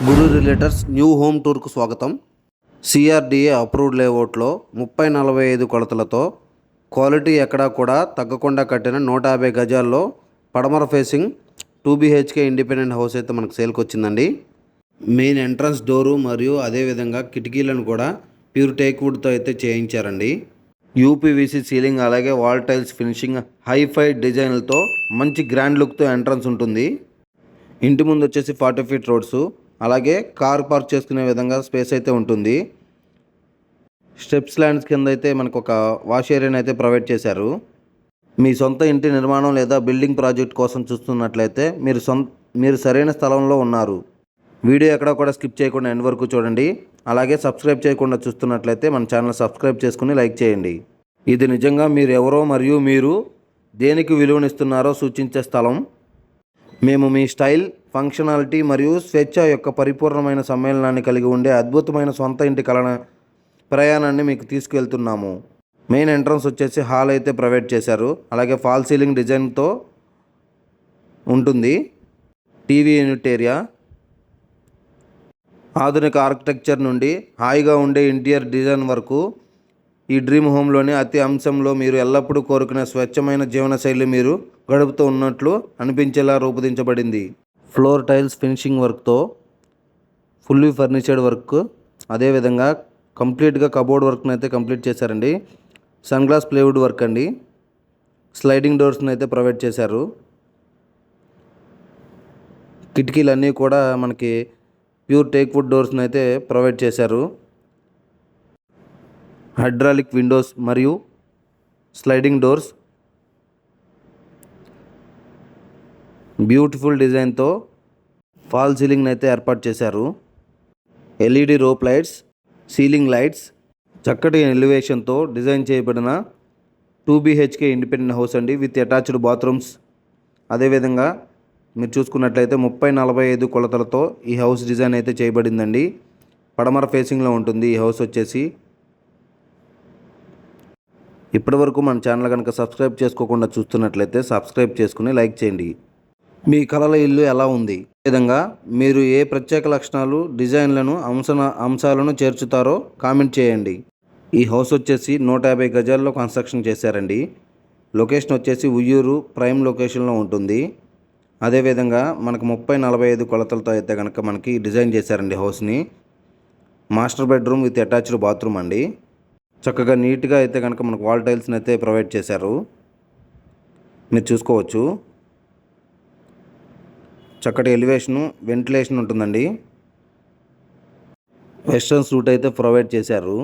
గురు రిలేటర్స్ new home టూర్కు స్వాగతం. CRDA approved లేఅవుట్లో 30-45 కొలతలతో క్వాలిటీ ఎక్కడా కూడా తగ్గకుండా కట్టిన 150 గజాల్లో పడమర ఫేసింగ్ 2 BHK ఇండిపెండెంట్ హౌస్ అయితే మనకు సేల్కి వచ్చిందండి. మెయిన్ ఎంట్రన్స్ డోరు మరియు అదేవిధంగా కిటికీలను కూడా ప్యూర్ టేక్ వుడ్తో అయితే చేయించారండి. యూపీవీసీ సీలింగ్ అలాగే వాల్ టైల్స్ ఫినిషింగ్ హైఫై డిజైన్లతో మంచి గ్రాండ్ లుక్తో ఎంట్రన్స్ ఉంటుంది. ఇంటి ముందు వచ్చేసి 40 feet రోడ్స్ అలాగే కార్ పార్క్ చేసుకునే విధంగా స్పేస్ అయితే ఉంటుంది. స్టెప్స్ ల్యాండ్స్ కింద అయితే మనకు ఒక వాష్ ఏరియాని అయితే ప్రొవైడ్ చేశారు. మీ సొంత ఇంటి నిర్మాణం లేదా బిల్డింగ్ ప్రాజెక్ట్ కోసం చూస్తున్నట్లయితే మీరు సరైన స్థలంలో ఉన్నారు. వీడియో ఎక్కడా కూడా స్కిప్ చేయకుండా ఎండ్ వరకు చూడండి. అలాగే సబ్స్క్రైబ్ చేయకుండా చూస్తున్నట్లయితే మన ఛానల్ సబ్స్క్రైబ్ చేసుకుని లైక్ చేయండి. ఇది నిజంగా మీరు ఎవరో మరియు మీరు దేనికి విలువనిస్తున్నారో సూచించే స్థలం. మేము మీ స్టైల్, ఫంక్షనాలిటీ మరియు స్వేచ్ఛ యొక్క పరిపూర్ణమైన సమ్మేళనాన్ని కలిగి ఉండే అద్భుతమైన సొంత ఇంటి ప్రయాణాన్ని మీకు తీసుకువెళ్తున్నాము. మెయిన్ ఎంట్రన్స్ వచ్చేసి హాల్ అయితే ప్రొవైడ్ చేశారు. అలాగే ఫాల్ సీలింగ్ డిజైన్తో ఉంటుంది. టీవీ యూనిట్ ఏరియా, ఆధునిక ఆర్కిటెక్చర్ నుండి హాయిగా ఉండే ఇంటీరియర్ డిజైన్ వరకు ఈ డ్రీమ్ హోమ్లోని అతి అంశంలో మీరు ఎల్లప్పుడూ కోరుకునే స్వచ్ఛమైన జీవనశైలి మీరు గడుపుతూ ఉన్నట్లు అనిపించేలా రూపొందించబడింది. ఫ్లోర్ టైల్స్ ఫినిషింగ్ వర్క్తో ఫుల్లీ ఫర్నిచర్డ్ వర్క్, అదేవిధంగా కంప్లీట్గా కబోర్డ్ వర్క్ని అయితే కంప్లీట్ చేశారండి. సన్ గ్లాస్ ప్లేవుడ్ వర్క్ అండి. స్లైడింగ్ డోర్స్ని అయితే ప్రొవైడ్ చేశారు. కిటికీలన్నీ కూడా మనకి ప్యూర్ టేక్ వుడ్ డోర్స్ని అయితే ప్రొవైడ్ చేశారు. హైడ్రాలిక్ విండోస్ మరియు స్లైడింగ్ డోర్స్ బ్యూటిఫుల్ డిజైన్తో ఫాల్ సీలింగ్ని అయితే ఏర్పాటు చేశారు. LED rope lights, ceiling lights, చక్కటి ఎలివేషన్తో డిజైన్ చేయబడిన 2 BHK ఇండిపెండెంట్ హౌస్ అండి, విత్ అటాచ్డ్ బాత్రూమ్స్. అదేవిధంగా మీరు చూసుకున్నట్లయితే 30-45 కొలతలతో ఈ హౌస్ డిజైన్ అయితే చేయబడిందండి. పడమర ఫేసింగ్లో ఉంటుంది ఈ హౌస్ వచ్చేసి. ఇప్పటివరకు మన ఛానల్ కనుక సబ్స్క్రైబ్ చేసుకోకుండా చూస్తున్నట్లయితే సబ్స్క్రైబ్ చేసుకుని లైక్ చేయండి. మీ కలల ఇల్లు ఎలా ఉంది? విధంగా మీరు ఏ ప్రత్యేక లక్షణాలు, డిజైన్లను, అంశాలను చేర్చుతారో కామెంట్ చేయండి. ఈ హౌస్ వచ్చేసి 150 గజాల్లో కన్స్ట్రక్షన్ చేశారండి. లొకేషన్ వచ్చేసి ఉయ్యూరు ప్రైమ్ లొకేషన్లో ఉంటుంది. అదేవిధంగా మనకు 30-45 కొలతలతో అయితే కనుక మనకి డిజైన్ చేశారండి హౌస్ని. Master bedroom with attached bathroom అండి. చక్కగా నీట్గా అయితే కనుక మనకు వాల్ టైల్స్ని అయితే ప్రొవైడ్ చేశారు. మీరు చూసుకోవచ్చు. చక్కటి ఎలివేషను, వెంటిలేషన్ ఉంటుందండి. వెస్ట్రన్ సూట్ అయితే ప్రొవైడ్ చేశారు.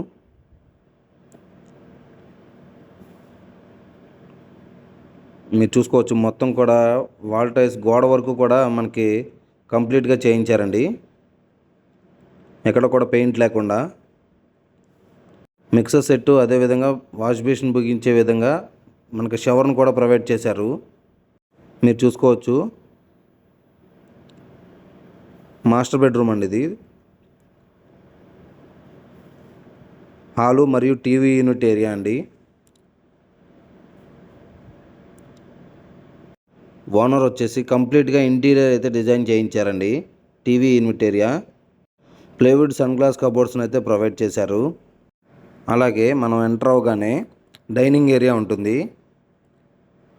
మీరు చూసుకోవచ్చు, మొత్తం కూడా వాల్ టైల్స్ గోడ వరకు కూడా మనకి కంప్లీట్గా చేయించారండి, ఎక్కడ కూడా పెయింట్ లేకుండా. మిక్సర్ సెట్టు, అదేవిధంగా వాష్ బేసిన్ బిగించే విధంగా మనకు షవర్ను కూడా ప్రొవైడ్ చేశారు. మీరు చూసుకోవచ్చు. మాస్టర్ బెడ్రూమ్ అండి ఇది. హాలు మరియు టీవీ యూనిట్ ఏరియా అండి. ఓనర్ వచ్చేసి కంప్లీట్గా ఇంటీరియర్ అయితే డిజైన్ చేయించారండి. TV unit area, plywood sun glass కబోర్డ్స్ని అయితే ప్రొవైడ్ చేశారు. అలాగే మనం ఎంటర్ అవగానే డైనింగ్ ఏరియా ఉంటుంది.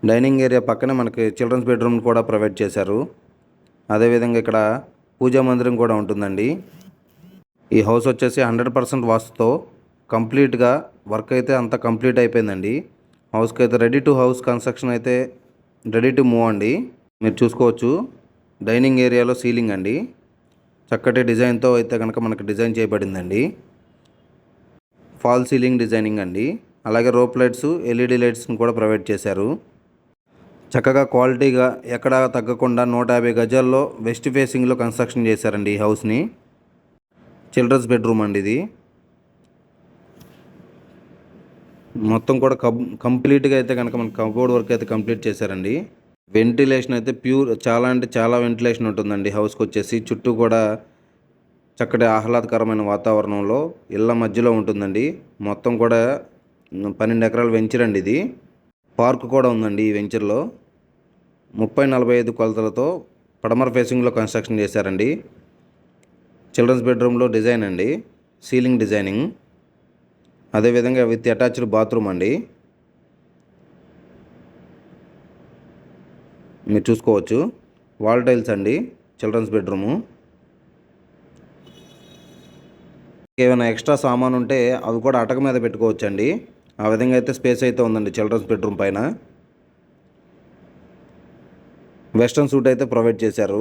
డైనింగ్ ఏరియా పక్కనే మనకి చిల్డ్రన్స్ బెడ్రూమ్ కూడా ప్రొవైడ్ చేశారు. అదేవిధంగా ఇక్కడ పూజా మందిరం కూడా ఉంటుందండి. ఈ హౌస్ వచ్చేసి 100% వాస్తుతో కంప్లీట్గా వర్క్ అయితే అంతా కంప్లీట్ అయిపోయిందండి. హౌస్కి అయితే రెడీ టు హౌస్ కన్స్ట్రక్షన్ అయితే రెడీ టు మూవ్ అండి. మీరు చూసుకోవచ్చు. డైనింగ్ ఏరియాలో సీలింగ్ అండి, చక్కటి డిజైన్తో అయితే కనుక మనకు డిజైన్ చేయబడిందండి. ఫాల్ సీలింగ్ డిజైనింగ్ అండి. అలాగే రోప్ లైట్స్, ఎల్ఈడి లైట్స్ని కూడా ప్రొవైడ్ చేశారు. చక్కగా క్వాలిటీగా ఎక్కడా తగ్గకుండా 150 గజాల్లో వెస్ట్ ఫేసింగ్లో కన్స్ట్రక్షన్ చేశారండి ఈ హౌస్ని. చిల్డ్రన్స్ బెడ్రూమ్ అండి ఇది. మొత్తం కూడా కంప్లీట్గా అయితే కనుక మన కబోర్డ్ వర్క్ అయితే కంప్లీట్ చేశారండి. వెంటిలేషన్ అయితే ప్యూర్, చాలా అంటే చాలా వెంటిలేషన్ ఉంటుందండి హౌస్కి వచ్చేసి. చుట్టూ కూడా చక్కటి ఆహ్లాదకరమైన వాతావరణంలో ఇళ్ళ మధ్యలో ఉంటుందండి. మొత్తం కూడా 12 ఎకరాల వెంచర్ అండి ఇది. పార్క్ కూడా ఉందండి ఈ వెంచర్లో. 30-45 కొలతలతో పడమర ఫేసింగ్లో కన్స్ట్రక్షన్ చేశారండి. చిల్డ్రన్స్ బెడ్రూమ్లో డిజైన్ అండి, సీలింగ్ డిజైనింగ్. అదేవిధంగా విత్ అటాచ్డ్ బాత్రూమ్ అండి. మీరు చూసుకోవచ్చు వాల్ టైల్స్ అండి, చిల్డ్రన్స్ బెడ్రూము. ఏమైనా ఎక్స్ట్రా సామాన్ ఉంటే అవి కూడా అటక మీద పెట్టుకోవచ్చండి. ఆ విధంగా అయితే స్పేస్ అయితే ఉందండి చిల్డ్రన్స్ బెడ్రూమ్ పైన. వెస్ట్రన్ సూట్ అయితే ప్రొవైడ్ చేశారు.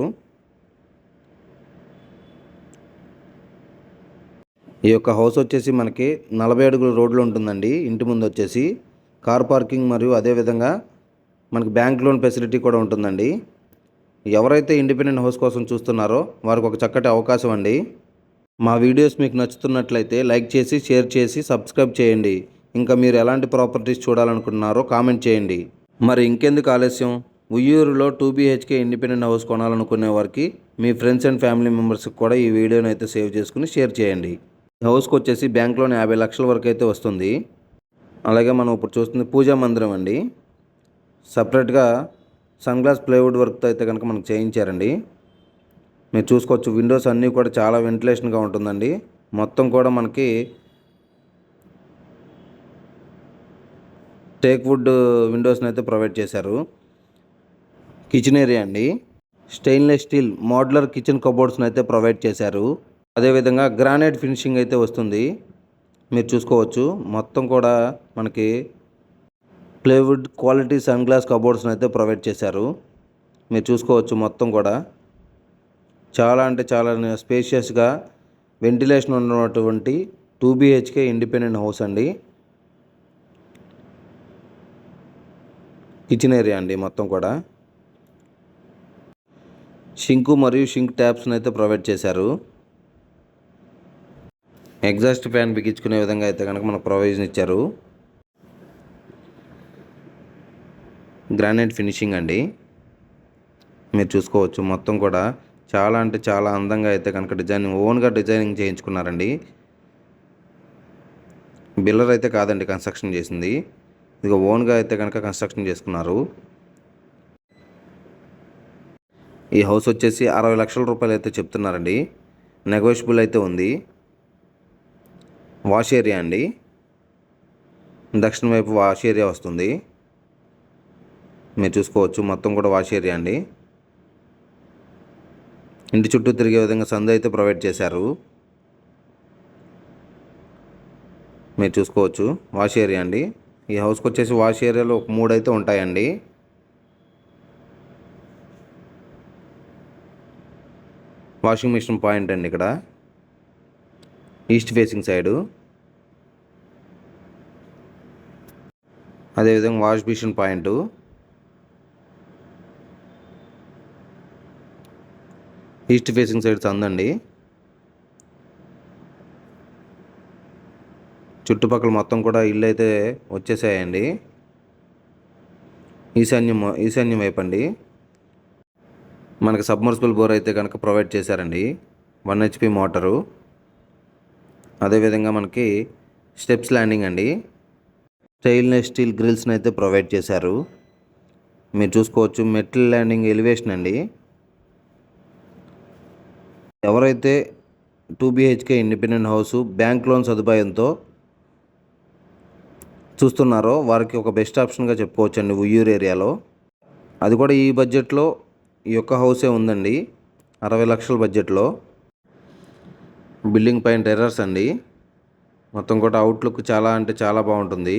ఈ యొక్క హౌస్ వచ్చేసి మనకి 40 అడుగుల రోడ్లు ఉంటుందండి. ఇంటి ముందు వచ్చేసి కార్ పార్కింగ్ మరియు అదేవిధంగా మనకి బ్యాంక్ లోన్ ఫెసిలిటీ కూడా ఉంటుందండి. ఎవరైతే ఇండిపెండెంట్ హౌస్ కోసం చూస్తున్నారో వారికి ఒక చక్కటి అవకాశం అండి. మా వీడియోస్ మీకు నచ్చుతున్నట్లయితే లైక్ చేసి, షేర్ చేసి, సబ్స్క్రైబ్ చేయండి. ఇంకా మీరు ఎలాంటి ప్రాపర్టీస్ చూడాలనుకుంటున్నారో కామెంట్ చేయండి. మరి ఇంకెందుకు ఆలస్యం, ఉయ్యూరులో 2 BHK ఇండిపెండెంట్ హౌస్ కొనాలనుకునే వారికి మీ ఫ్రెండ్స్ అండ్ ఫ్యామిలీ మెంబర్స్కి కూడా ఈ వీడియోని అయితే సేవ్ చేసుకుని షేర్ చేయండి. ఈ హౌస్కి వచ్చేసి బ్యాంక్ లోన్ 50 లక్షల వరకు అయితే వస్తుంది. అలాగే మనం ఇప్పుడు చూస్తుంది పూజా మందిరం అండి. సపరేట్గా సన్ గ్లాస్ ప్లైవుడ్ వర్క్తో అయితే కనుక మనకు చేయించారండి. మీరు చూసుకోవచ్చు విండోస్ అన్నీ కూడా చాలా వెంటిలేషన్గా ఉంటుందండి. మొత్తం కూడా మనకి టేక్ వుడ్ విండోస్ని అయితే ప్రొవైడ్ చేశారు. కిచెన్ ఏరియా అండి, స్టెయిన్లెస్ స్టీల్ మోడ్యులర్ కిచెన్ కబోర్డ్స్ని అయితే ప్రొవైడ్ చేశారు. అదేవిధంగా గ్రానైట్ ఫినిషింగ్ అయితే వస్తుంది. మీరు చూసుకోవచ్చు మొత్తం కూడా మనకి ప్లైవుడ్ క్వాలిటీ సన్ గ్లాస్ కబోర్డ్స్ని అయితే ప్రొవైడ్ చేశారు. మీరు చూసుకోవచ్చు మొత్తం కూడా చాలా అంటే చాలా స్పేషియస్గా వెంటిలేషన్ ఉన్నటువంటి 2 BHK ఇండిపెండెంట్ హౌస్ అండి. కిచెన్ ఏరియా అండి మొత్తం కూడా. షింకు మరియు షింక్ ట్యాప్స్ని అయితే ప్రొవైడ్ చేశారు. ఎగ్జాస్ట్ ఫ్యాన్ బిగించుకునే విధంగా అయితే కనుక మనకు ప్రొవిజన్ ఇచ్చారు. గ్రానైట్ ఫినిషింగ్ అండి. మీరు చూసుకోవచ్చు మొత్తం కూడా చాలా అంటే చాలా అందంగా అయితే కనుక ఓన్గా డిజైనింగ్ చేయించుకున్నారండి. బిల్డర్ అయితే కాదండి కన్స్ట్రక్షన్ చేసింది, ఇదిగో ఓన్గా అయితే కనుక కన్స్ట్రక్షన్ చేసుకున్నారు. ఈ హౌస్ వచ్చేసి 60 లక్షల రూపాయలు అయితే చెప్తున్నారండి. నెగోషియబుల్ అయితే ఉంది. వాష్ ఏరియా అండి, దక్షిణ వైపు వాష్ ఏరియా వస్తుంది. మీరు చూసుకోవచ్చు మొత్తం కూడా వాష్ ఏరియా అండి. ఇంటి చుట్టూ తిరిగే విధంగా సందు అయితే ప్రొవైడ్ చేశారు. మీరు చూసుకోవచ్చు వాష్ ఏరియా అండి. ఈ హౌస్కి వచ్చేసి వాష్ ఏరియాలో 3 అయితే ఉంటాయండి. వాషింగ్ మిషన్ పాయింట్ అండి ఇక్కడ ఈస్ట్ ఫేసింగ్ సైడు. అదేవిధంగా wash basin point, east facing side సందండి. చుట్టుపక్కల మొత్తం కూడా ఇల్లు అయితే వచ్చేసాయండి. ఈశాన్యం వైపు అండి. మనకి సబ్మర్సిబుల్ బోర్ అయితే కనుక ప్రొవైడ్ చేశారండి, 1 HP మోటారు. అదేవిధంగా మనకి స్టెప్స్ ల్యాండింగ్ అండి, స్టెయిన్లెస్ స్టీల్ గ్రిల్స్ని అయితే ప్రొవైడ్ చేశారు. మీరు చూసుకోవచ్చు మెటల్ ల్యాండింగ్ ఎలివేషన్ అండి. ఎవరైతే 2 BHK independent house bank loan సదుపాయంతో చూస్తున్నారో వారికి ఒక బెస్ట్ ఆప్షన్గా చెప్పుకోవచ్చండి ఉయ్యూరు ఏరియాలో. అది కూడా ఈ బడ్జెట్లో ఈ యొక్క హౌసే ఉందండి, 60 లక్షల బడ్జెట్లో. బిల్డింగ్ పైన టెర్రస్ అండి. మొత్తం కూడా అవుట్లుక్ చాలా అంటే చాలా బాగుంటుంది.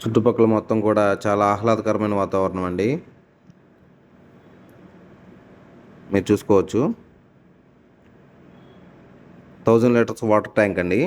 చుట్టుపక్కల మొత్తం కూడా చాలా ఆహ్లాదకరమైన వాతావరణం అండి. మీరు చూసుకోవచ్చు 1000 లీటర్స్ వాటర్ ట్యాంక్ అండి.